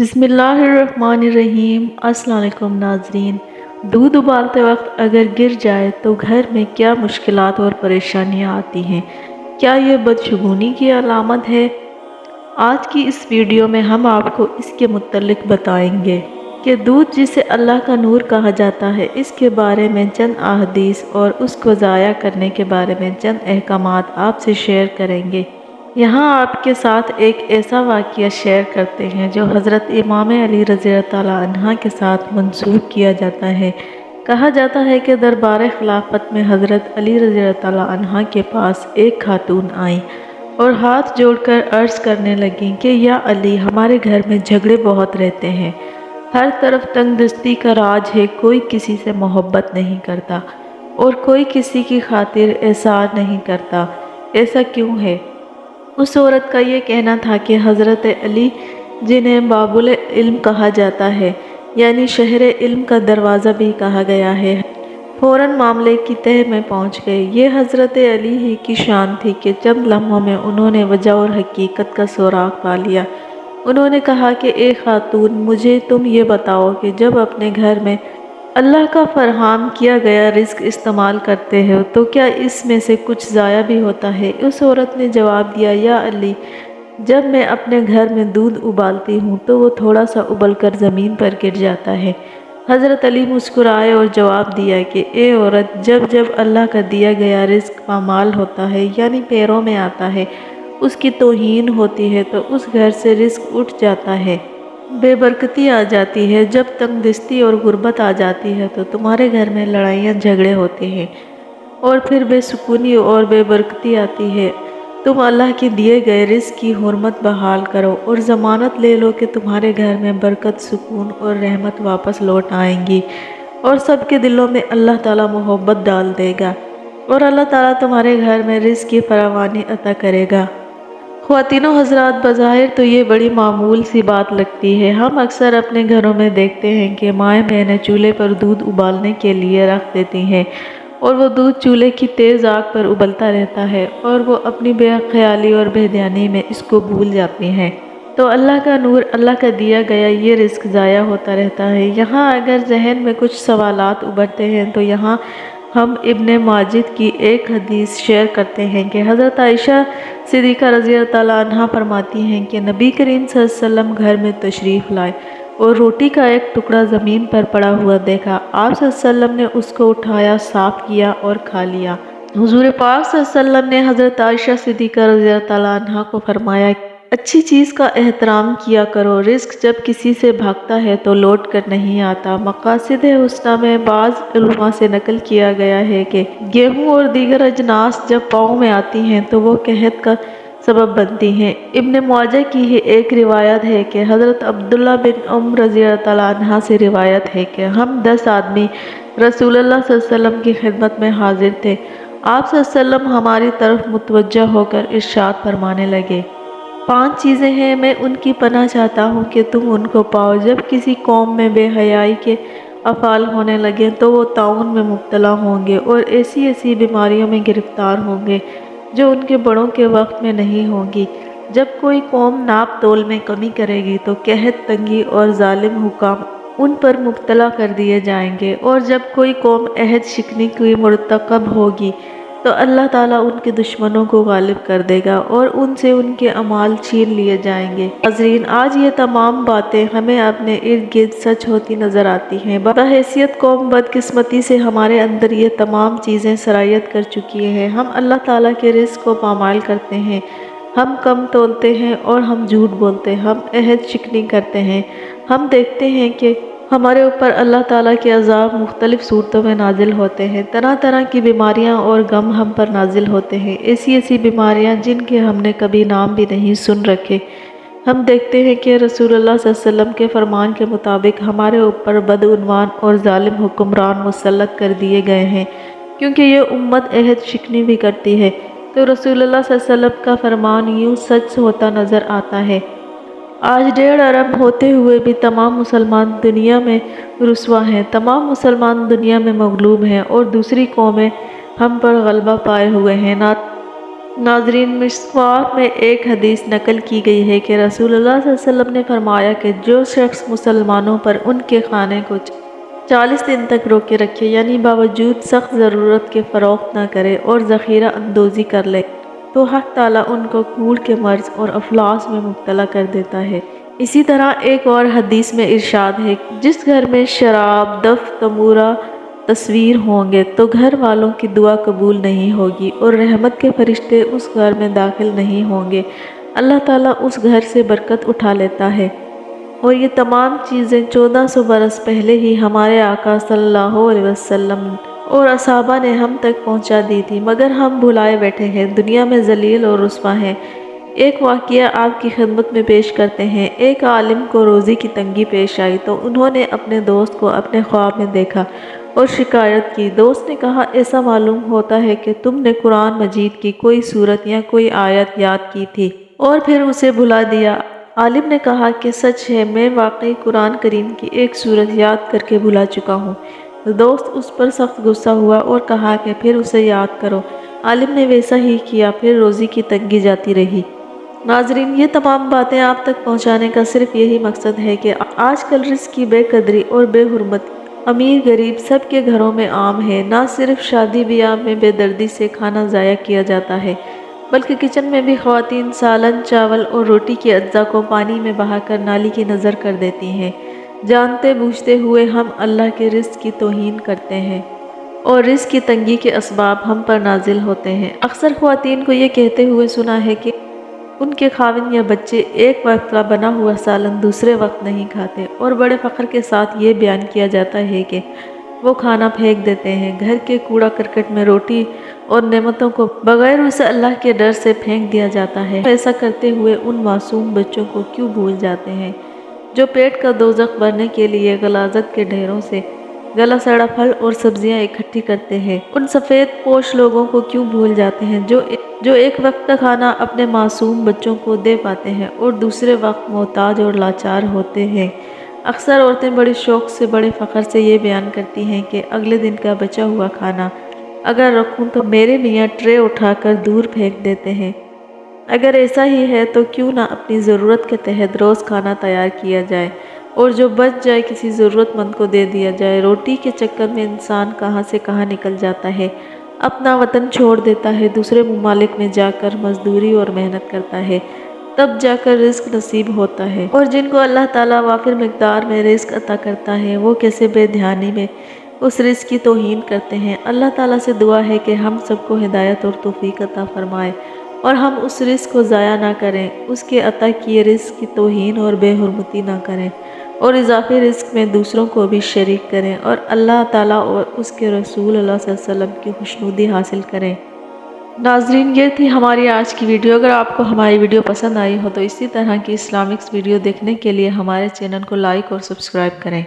बिस्मिल्लाहिर्रहमानिर्रहीम। अस्सलाम वालेकुम नाज़रीन। दूध उबालते वक्त अगर गिर जाए तो घर में क्या मुश्किलात और परेशानियां आती हैं? क्या ये बदशगुनी की अलामत है? आज की इस वीडियो में हम आपको इसके मुत्तलिक बताएंगे कि दूध जिसे अल्लाह का नूर कहा जाता है, इसके बारे में चंद अहदीस और उसको ज़ाया करने के बारे में चंद अहकामात आपसे शेयर करेंगे। यहाँ आपके साथ एक ऐसा वाक़या शेयर करते हैं जो हज़रत इमाम अली रज़ी अल्लाह तआला अन्हा के साथ मंसूब किया जाता है। कहा जाता है कि दरबार खिलाफत में हज़रत अली रज़ी अल्लाह तआला अन्हा के पास एक खातून आई और हाथ जोड़कर अर्ज़ करने लगी कि या अली, हमारे घर में झगड़े बहुत रहते हैं, हर तरफ तंगदस्ती का राज है, कोई किसी से मोहब्बत नहीं करता और कोई किसी की खातिर एहसान नहीं करता, ऐसा क्यों है? उस औरत का ये कहना था कि हज़रत अली, जिन्हें बाबुल इल्म कहा जाता है, यानी शहर इल्म का दरवाज़ा भी कहा गया है, फ़ौरन मामले की तह में पहुंच गए। ये हज़रत अली ही की शान थी कि चंद लम्हों में उन्होंने वजह और हकीकत का सुराग पा लिया। उन्होंने कहा कि ए खातून, मुझे तुम ये बताओ कि जब अपने घर में अल्लाह का फरहाम किया गया रिस्क इस्तेमाल करते हो तो क्या इसमें से कुछ ज़ाया भी होता है? उस औरत ने जवाब दिया, या अली, जब मैं अपने घर में दूध उबालती हूँ तो वो थोड़ा सा उबल कर ज़मीन पर गिर जाता है। हज़रत अली मुस्कुराए और जवाब दिया कि ए औरत, जब जब अल्लाह का दिया गया रिस्क पामाल होता है, यानी पैरों में आता है, उसकी तौहीन होती है तो उस घर से रिस्क उठ जाता है, बेबरकती आ जाती है। जब तंगदस्ती और गुर्बत आ जाती है तो तुम्हारे घर में लड़ाइयाँ झगड़े होते हैं और फिर बेसुकूनी और बेबरकती आती है। तुम अल्लाह के दिए गए रिस्क की हुर्मत बहाल करो और ज़मानत ले लो कि तुम्हारे घर में बरकत, सुकून और रहमत वापस लौट आएंगी और सबके दिलों में अल्लाह ताला मोहब्बत डाल देगा और अल्लाह ताला तुम्हारे घर में रिस्क की फरावानी अता करेगा। ख्वातीनो हज़रात, बज़ाहिर तो ये बड़ी मामूल सी बात लगती है। हम अक्सर अपने घरों में देखते हैं कि माएँ बहनें चूल्हे पर दूध उबालने के लिए रख देती हैं और वो दूध चूल्हे की तेज़ आग पर उबलता रहता है और वो अपनी बेख्याली और बेध्यानी में इसको भूल जाती हैं। तो अल्लाह का नूर, अल्लाह का दिया गया ये रिस्क ज़ाया होता रहता है। यहाँ अगर जहन में कुछ सवालात उभरते हैं तो यहाँ हम इब्ने माजिद की एक हदीस शेयर करते हैं कि हज़रत आयशा सिद्दीक़ा रज़ी अल्लाह तआला अन्हा फरमाती हैं कि नबी करीम सल्लल्लाहु अलैहि वसल्लम घर में तशरीफ़ लाए और रोटी का एक टुकड़ा ज़मीन पर पड़ा हुआ देखा। आप सल्लल्लाहु अलैहि वसल्लम ने उसको उठाया, साफ़ किया और खा लिया। हुज़ूर पाक सल्लल्लाहु अलैहि वसल्लम ने हज़रत आयशा सिद्दीक़ा रज़ी अल्लाह तआला अन्हा को फरमाया, अच्छी चीज़ का एहतराम किया करो, रिस्क जब किसी से भागता है तो लौट कर नहीं आता। मक़ासिद हुस्ना में बाज़ उलमा से नकल किया गया है कि गेहूँ और दीगर अजनास जब पाँव में आती हैं तो वो कहत का सबब बनती हैं। इब्ने मुआजा की ही एक रिवायत है कि हज़रत अब्दुल्ला बिन उम्र रज़ी अल्लाह तआला अन्हा से रिवायत है कि हम 10 आदमी रसूलुल्लाह सल्लल्लाहु अलैहि वसल्लम की खिदमत में हाजिर थे। आप सल्लल्लाहु अलैहि वसल्लम हमारी तरफ मुतवज्जा होकर इरशाद फरमाने लगे, 5 चीज़ें हैं, मैं उनकी पनाह चाहता हूँ कि तुम उनको पाओ। जब किसी कौम में बेहयाई के अफ़ाल होने लगे तो वो ताउन में मुब्तला होंगे और ऐसी ऐसी बीमारियों में गिरफ़्तार होंगे जो उनके बड़ों के वक्त में नहीं होंगी। जब कोई कौम नाप तोल में कमी करेगी तो कहत, तंगी और जालिम हुकाम उन पर मुब्तला कर दिए जाएंगे और जब कोई कौम अहद शिकनी की मुरतकब होगी तो अल्लाह ताला उनके दुश्मनों को गालिब कर देगा और उनसे उनके अमाल छीन लिए जाएंगे। नाज़रीन, आज ये तमाम बातें हमें अपने इर्द गिर्द सच होती नज़र आती हैं। बहैसियत कौम बदकिस्मती से हमारे अंदर ये तमाम चीज़ें सरायत कर चुकी हैं। हम अल्लाह ताला के रिज़्क़ को पामाल करते हैं, हम कम तोलते हैं और हम झूठ बोलते हैं, हम अहद शिकनी करते हैं। हम देखते हैं कि हमारे ऊपर अल्लाह ताला के अज़ाब मुख्तलिफ़ सूरतों में नाजिल होते हैं। तरह तरह की बीमारियां और गम हम पर नाजिल होते हैं, ऐसी ऐसी बीमारियां जिनके हमने कभी नाम भी नहीं सुन रखे। हम देखते हैं कि रसूलुल्लाह सल्लल्लाहु अलैहि वसल्लम के फरमान के मुताबिक हमारे ऊपर बदउनवान और जालिम हुक्मरान मुसल्लत कर दिए गए हैं, क्योंकि ये उम्मत अहद शिकनी भी करती है। तो रसूलुल्लाह सल्लल्लाहु अलैहि वसल्लम का फरमान यूँ सच होता नज़र आता है। आज 1.5 अरब होते हुए भी तमाम मुसलमान दुनिया में रुसवा हैं, तमाम मुसलमान दुनिया में मगलूब हैं और दूसरी कौमें हम पर गलबा पाए हुए हैं। ناظرین، مسواک میں ایک حدیث نقل کی گئی ہے کہ رسول اللہ صلی اللہ علیہ وسلم نے فرمایا کہ جو شخص مسلمانوں پر ان کے کھانے کو 40 دن تک روکے رکھے، یعنی باوجود سخت ضرورت کے فروخت نہ کرے اور ذخیرہ اندوزی کر لے، تو حق تعالیٰ ان کو کوڑ کے مرض اور افلاس میں مبتلا کر دیتا ہے۔ اسی طرح ایک اور حدیث میں ارشاد ہے، جس گھر میں شراب، دف، تمورہ، تصویر ہوں گے تو گھر والوں کی دعا قبول نہیں ہوگی اور رحمت کے فرشتے اس گھر میں داخل نہیں ہوں گے۔ اللہ تعالیٰ اس گھر سے برکت اٹھا لیتا ہے۔ اور یہ تمام چیزیں 1400 برس پہلے ہی ہمارے آقا صلی اللہ علیہ وسلم اور اصحابہ نے ہم تک پہنچا دی تھی، مگر ہم بھلائے بیٹھے ہیں، دنیا میں ذلیل اور رسوا ہیں۔ ایک واقعہ آپ کی خدمت میں پیش کرتے ہیں۔ ایک عالم کو روزی کی تنگی پیش آئی تو انہوں نے اپنے دوست کو اپنے خواب میں دیکھا اور شکایت کی۔ دوست نے کہا، ایسا معلوم ہوتا ہے کہ تم نے قرآن مجید کی کوئی سورت یا کوئی آیت یاد کی تھی اور پھر اسے بھلا دیا۔ عالم نے کہا کہ سچ ہے، میں واقعی قرآن کریم کی ایک سورت یاد کر کے بھلا چکا ہوں۔ دوست اس پر سخت غصہ ہوا اور کہا کہ پھر اسے یاد کرو۔ عالم نے ویسا ہی کیا، پھر روزی کی تنگی جاتی رہی۔ ناظرین، یہ تمام باتیں آپ تک پہنچانے کا صرف یہی مقصد ہے کہ آج کل رزق کی بے قدری اور بے حرمتی امیر غریب سب کے گھروں میں عام ہے۔ نہ صرف شادی بیاہ میں بے دردی سے کھانا ضائع کیا جاتا ہے، بلکہ کچن میں بھی خواتین سالن، چاول اور روٹی کی اجزاء کو پانی میں بہا کر نالی کی نظر کر دیتی ہیں۔ جانتے بوجھتے ہوئے ہم اللہ کے رزق کی توہین کرتے ہیں اور رزق کی تنگی کے اسباب ہم پر نازل ہوتے ہیں۔ اکثر خواتین کو یہ کہتے ہوئے سنا ہے کہ ان کے خاوند یا بچے ایک وقت کا بنا ہوا سالن دوسرے وقت نہیں کھاتے، اور بڑے فخر کے ساتھ یہ بیان کیا جاتا ہے کہ وہ کھانا پھینک دیتے ہیں۔ گھر کے کوڑا کرکٹ میں روٹی اور نعمتوں کو بغیر اسے اللہ کے ڈر سے پھینک دیا جاتا ہے۔ ایسا کرتے ہوئے ان معصوم بچوں کو کیوں بھول جاتے ہیں جو پیٹ کا دوزخ بھرنے کے لیے غلاظت کے ڈھیروں سے گلا سڑا پھل اور سبزیاں اکٹھی کرتے ہیں؟ ان سفید پوش لوگوں کو کیوں بھول جاتے ہیں جو ایک وقت کا کھانا اپنے معصوم بچوں کو دے پاتے ہیں اور دوسرے وقت محتاج اور لاچار ہوتے ہیں؟ اکثر عورتیں بڑے شوق سے، بڑے فخر سے یہ بیان کرتی ہیں کہ اگلے دن کا بچا ہوا کھانا اگر رکھوں تو میرے میاں ٹرے اٹھا کر دور پھینک دیتے ہیں۔ اگر ایسا ہی ہے تو کیوں نہ اپنی ضرورت کے تحت روز کھانا تیار کیا جائے اور جو بچ جائے کسی ضرورت مند کو دے دیا جائے۔ روٹی کے چکر میں انسان کہاں سے کہاں نکل جاتا ہے، اپنا وطن چھوڑ دیتا ہے، دوسرے ممالک میں جا کر مزدوری اور محنت کرتا ہے، تب جا کر رزق نصیب ہوتا ہے۔ اور جن کو اللہ تعالیٰ وافر مقدار میں رزق عطا کرتا ہے، وہ کیسے بے دھیانی میں اس رزق کی توہین کرتے ہیں۔ اللہ تعالیٰ سے دعا ہے کہ ہم سب کو ہدایت اور توفیق عطا فرمائے اور ہم اس رزق کو ضائع نہ کریں، اس کے عطا کیے رزق کی توہین اور بے حرمتی نہ کریں اور اضافی رزق میں دوسروں کو بھی شریک کریں، اور اللہ تعالیٰ اور اس کے رسول اللہ صلی اللہ علیہ وسلم کی خوشنودی حاصل کریں۔ ناظرین، یہ تھی ہماری آج کی ویڈیو۔ اگر آپ کو ہماری ویڈیو پسند آئی ہو تو اسی طرح کی اسلامکس ویڈیو دیکھنے کے لیے ہمارے چینل کو لائک اور سبسکرائب کریں۔